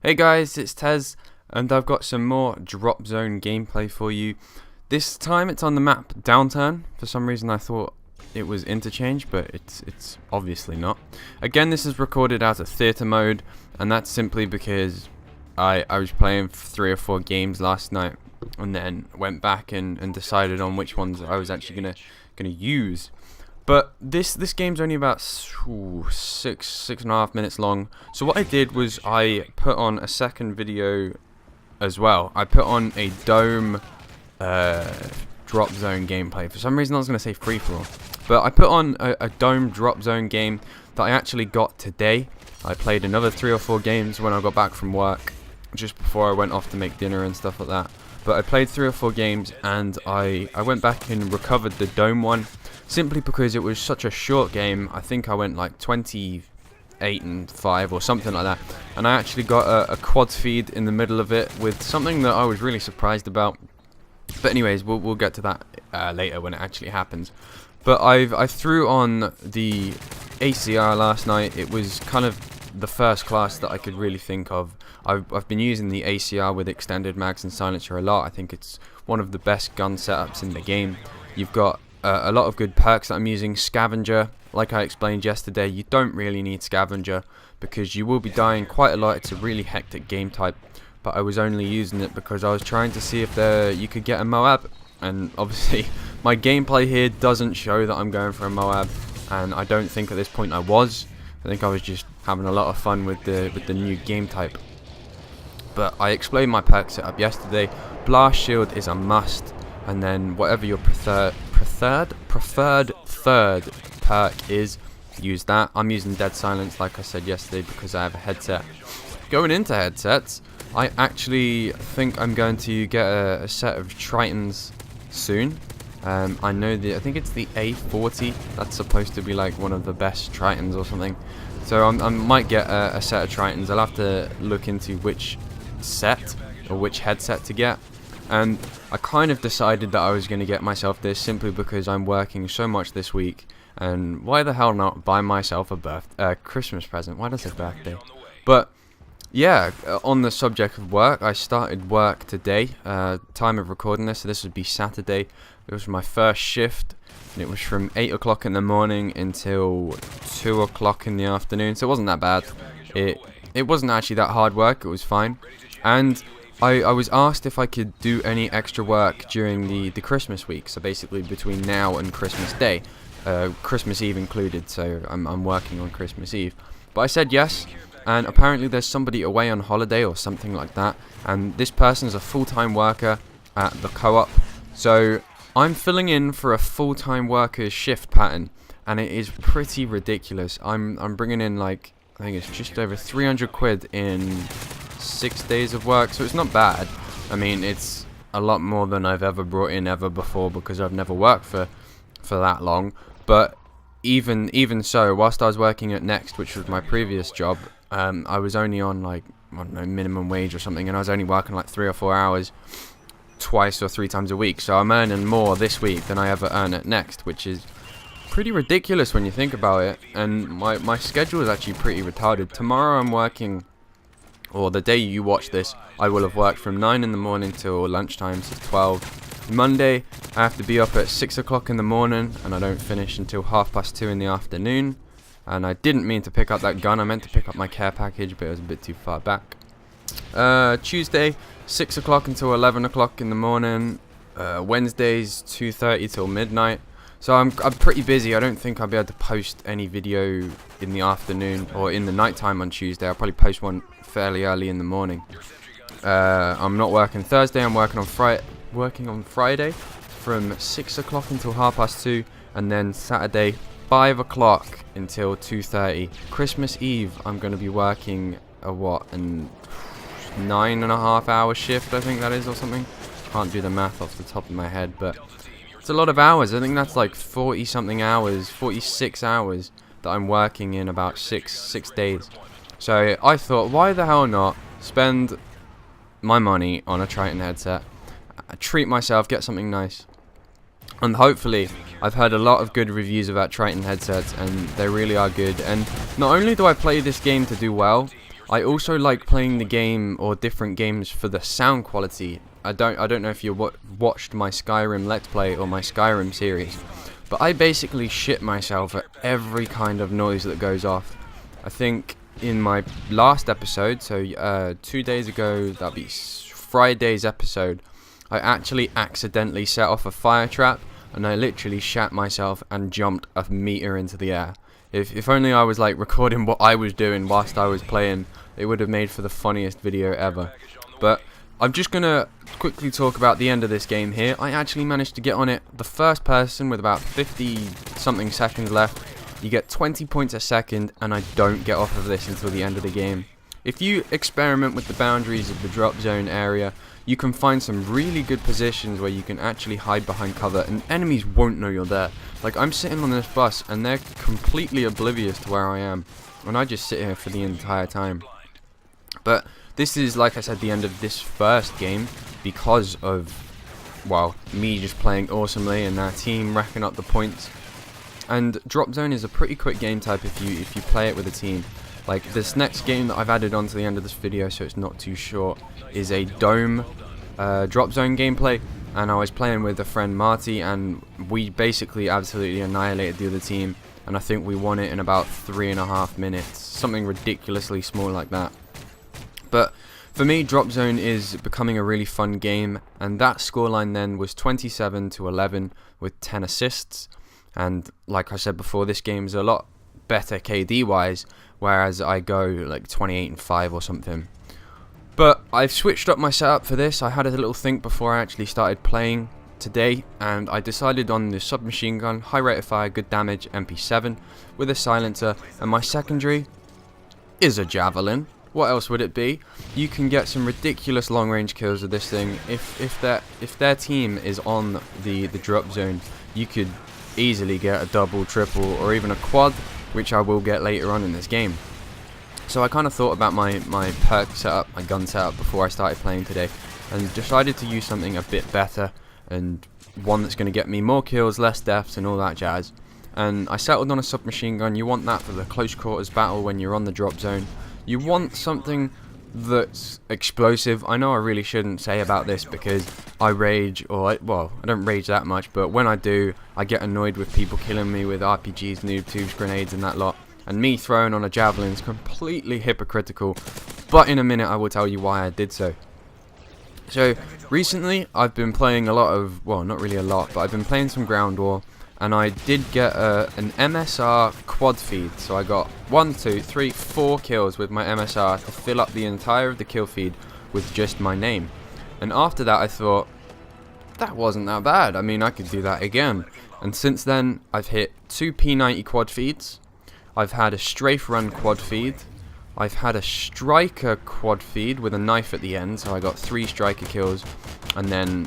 Hey guys, it's Tez, and I've got some more Drop Zone gameplay for you. This time it's on the map Downturn. For some reason I thought it was Interchange, but it's obviously not. Again, this is recorded out of theatre mode, and that's simply because I was playing 3 or 4 games last night, and then went back and decided on which ones I was actually gonna use. But this game's only about six and a half minutes long. So what I did was I put on a second video as well. I put on a Dome Drop Zone gameplay. For some reason I was going to say free for all, but I put on a Dome Drop Zone game that I actually got today. I played another 3 or 4 games when I got back from work, just before I went off to make dinner and stuff like that. But I played 3 or 4 games, and I went back and recovered the Dome one, simply because it was such a short game. I think I went like 28 and 5 or something like that, and I actually got a quad feed in the middle of it with something that I was really surprised about. But anyways, we'll get to that later when it actually happens. But I threw on the ACR last night. It was kind of the first class that I could really think of. I've been using the ACR with extended mags and silencer a lot. I think it's one of the best gun setups in the game. You've got a lot of good perks that I'm using. Scavenger, like I explained yesterday, you don't really need Scavenger because you will be dying quite a lot. It's a really hectic game type, but I was only using it because I was trying to see if you could get a Moab, and obviously my gameplay here doesn't show that I'm going for a Moab, and I don't think at this point I was. I think I was just having a lot of fun with the new game type. But I explained my perk setup yesterday. Blast Shield is a must, and then whatever your preferred third perk is, use that. I'm using Dead Silence like I said yesterday because I have a headset. Going into headsets, I actually think I'm going to get a set of Tritons soon. I think it's the A40 that's supposed to be like one of the best Tritons or something. So I might get a set of Tritons. I'll have to look into which set or which headset to get. And I kind of decided that I was going to get myself this simply because I'm working so much this week, and why the hell not buy myself a Christmas present? Why does it birthday? But yeah, on the subject of work, I started work today. Time of recording this, so this would be Saturday. It was my first shift, and it was from 8 o'clock in the morning until 2 o'clock in the afternoon, so it wasn't that bad. It wasn't actually that hard work, it was fine. And I was asked if I could do any extra work during the Christmas week, so basically between now and Christmas Day, Christmas Eve included, so I'm working on Christmas Eve. But I said yes, and apparently there's somebody away on holiday or something like that, and this person's a full-time worker at the co-op, so I'm filling in for a full-time worker's shift pattern, and it is pretty ridiculous. I'm bringing in like, I think it's just over 300 quid in 6 days of work, so it's not bad. I mean, it's a lot more than I've ever brought in ever before because I've never worked for that long. But even so, whilst I was working at Next, which was my previous job, I was only on like, I don't know, minimum wage or something, and I was only working like 3 or 4 hours twice or 3 times a week. So I'm earning more this week than I ever earn at Next, which is pretty ridiculous when you think about it. And my schedule is actually pretty retarded. Tomorrow I'm working, or the day you watch this, I will have worked from 9 in the morning till lunchtime, so 12. Monday, I have to be up at 6 o'clock in the morning, and I don't finish until 2:30 in the afternoon. And I didn't mean to pick up that gun, I meant to pick up my care package, but it was a bit too far back. Tuesday, 6 o'clock until 11 o'clock in the morning. Wednesdays, 2:30 till midnight. So I'm pretty busy. I don't think I'll be able to post any video in the afternoon or in the nighttime on Tuesday. I'll probably post one fairly early in the morning. I'm not working Thursday. I'm working on Friday from 6 o'clock until 2:30, and then Saturday 5 o'clock until 2:30. Christmas Eve I'm going to be working a 9.5 hour shift, I think that is, or something. Can't do the math off the top of my head, but it's a lot of hours. I think that's like 40 something hours, 46 hours that I'm working in about six days. So I thought, why the hell not spend my money on a Triton headset, treat myself, get something nice. And hopefully, I've heard a lot of good reviews about Triton headsets, and they really are good. And not only do I play this game to do well, I also like playing the game or different games for the sound quality. I don't know if you watched my Skyrim Let's Play or my Skyrim series, but I basically shit myself at every kind of noise that goes off. I think in my last episode, so 2 days ago, that'll be Friday's episode, I actually accidentally set off a fire trap, and I literally shat myself and jumped a meter into the air. If only I was like recording what I was doing whilst I was playing, it would have made for the funniest video ever. But I'm just gonna quickly talk about the end of this game here. I actually managed to get on it the first person with about 50 something seconds left. You get 20 points a second, and I don't get off of this until the end of the game. If you experiment with the boundaries of the drop zone area, you can find some really good positions where you can actually hide behind cover and enemies won't know you're there. Like, I'm sitting on this bus and they're completely oblivious to where I am, and I just sit here for the entire time. But this is, like I said, the end of this first game because of, well, me just playing awesomely and our team racking up the points. And Drop Zone is a pretty quick game type if you play it with a team. Like, this next game that I've added on to the end of this video, so it's not too short, is a Dome Drop Zone gameplay. And I was playing with a friend Marty, and we basically absolutely annihilated the other team. And I think we won it in about 3.5 minutes, something ridiculously small like that. But for me, Drop Zone is becoming a really fun game, and that scoreline then was 27-11 with 10 assists. And like I said before, this game is a lot better KD wise, whereas I go like 28-5 or something. But I've switched up my setup for this. I had a little think before I actually started playing today, and I decided on the submachine gun, high rate of fire, good damage, MP7 with a silencer, and my secondary is a javelin. What else would it be? You can get some ridiculous long range kills with this thing. If their team is on the drop zone, you could easily get a double, triple, or even a quad, which I will get later on in this game. So I kind of thought about my perk setup, my gun setup before I started playing today, and decided to use something a bit better and one that's going to get me more kills, less deaths, and all that jazz. And I settled on a submachine gun. You want that for the close quarters battle when you're on the drop zone. You want something that's explosive. I know I really shouldn't say about this because I rage, well, I don't rage that much, but when I do, I get annoyed with people killing me with RPGs, noob tubes, grenades, and that lot. And me throwing on a javelin is completely hypocritical, but in a minute I will tell you why I did so. So recently I've been playing a lot of, well, not really a lot, but I've been playing some ground war, and I did get an MSR quad feed. So I got 1, 2, 3, 4 kills with my MSR to fill up the entire of the kill feed with just my name. And after that I thought, that wasn't that bad. I mean, I could do that again. And since then I've hit 2 P90 quad feeds, I've had a strafe run quad feed, I've had a striker quad feed with a knife at the end, so I got 3 striker kills, and then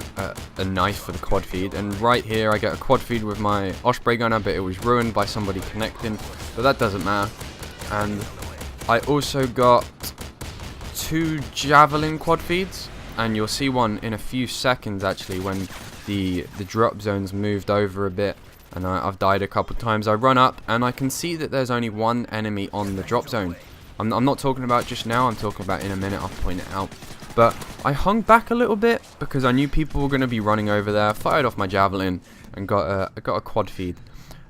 a knife for the quad feed. And right here I get a quad feed with my Osprey gunner, but it was ruined by somebody connecting, but that doesn't matter. And I also got 2 javelin quad feeds, and you'll see one in a few seconds actually when the drop zone's moved over a bit, and I've died a couple times. I run up and I can see that there's only one enemy on the drop zone. I'm not talking about just now, I'm talking about in a minute. I'll point it out. But I hung back a little bit because I knew people were going to be running over there, fired off my javelin, and got a quad feed.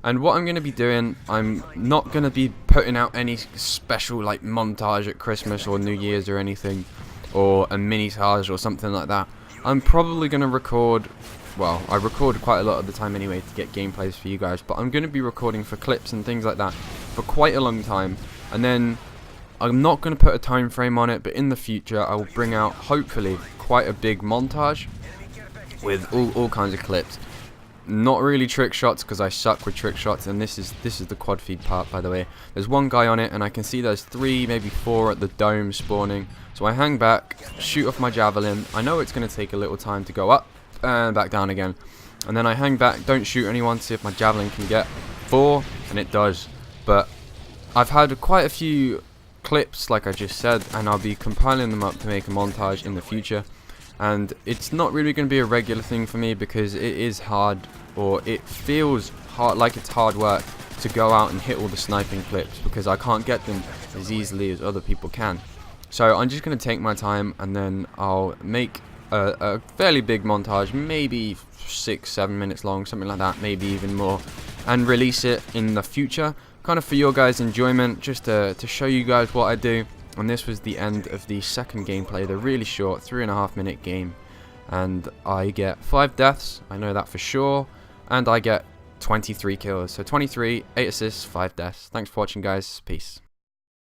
And what I'm going to be doing, I'm not going to be putting out any special like montage at Christmas or New Year's or anything, or a mini-tage or something like that. I'm probably going to record, well, I record quite a lot of the time anyway to get gameplays for you guys, but I'm going to be recording for clips and things like that for quite a long time. And then I'm not going to put a time frame on it, but in the future I will bring out, hopefully, quite a big montage with all kinds of clips. Not really trick shots because I suck with trick shots, and this is the quad feed part, by the way. There's one guy on it, and I can see there's 3, maybe 4 at the dome spawning. So I hang back, shoot off my javelin. I know it's going to take a little time to go up and back down again. And then I hang back, don't shoot anyone, see if my javelin can get 4, and it does. But I've had quite a few clips, like I just said, and I'll be compiling them up to make a montage in the future. And it's not really going to be a regular thing for me because it is hard, or it feels hard, like it's hard work to go out and hit all the sniping clips because I can't get them as easily as other people can. So I'm just going to take my time, and then I'll make a fairly big montage, maybe 6-7 minutes long, something like that, maybe even more, and release it in the future, kind of for your guys' enjoyment, just to show you guys what I do. And this was the end of the second gameplay, the really short 3.5-minute game, and I get 5 deaths, I know that for sure, and I get 23 kills. So 23, 8 assists, 5 deaths. Thanks for watching, guys. Peace.